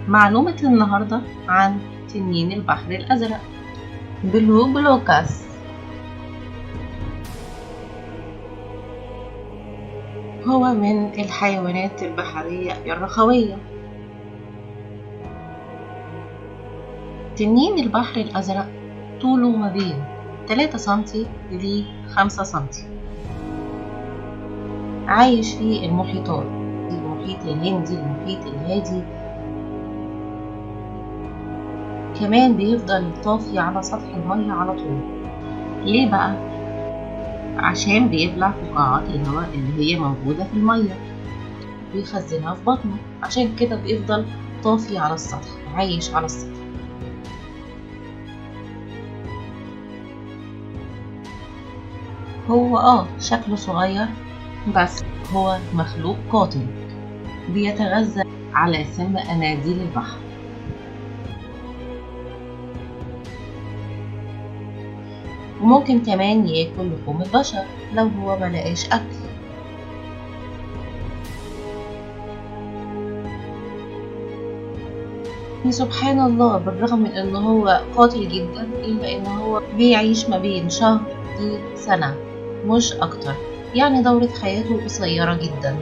معلومة النهاردة عن تنين البحر الأزرق بلو بلوكاس. هو من الحيوانات البحرية الرخوية. تنين البحر الأزرق طوله ما بين 3 سنتي ل 5 سنتي. عايش في المحيطات، المحيط الهندي، المحيط الهادي. كمان بيفضل طافي على سطح المية على طول. ليه بقى؟ عشان بيبلع فقاعات الهواء اللي هي موجودة في المية، بيخزنها في بطنه، عشان كده بيفضل طافي على السطح، عايش على السطح. هو شكله صغير، بس هو مخلوق قاتل، بيتغذى على سم أناديل البحر. وممكن كمان ياكل لحوم البشر لو هو ملقاش أكل. سبحان الله، بالرغم من إن هو قاتل جدا إلا إن هو بيعيش ما بين شهر لسنة، مش أكتر. يعني دورة حياته قصيرة جدا.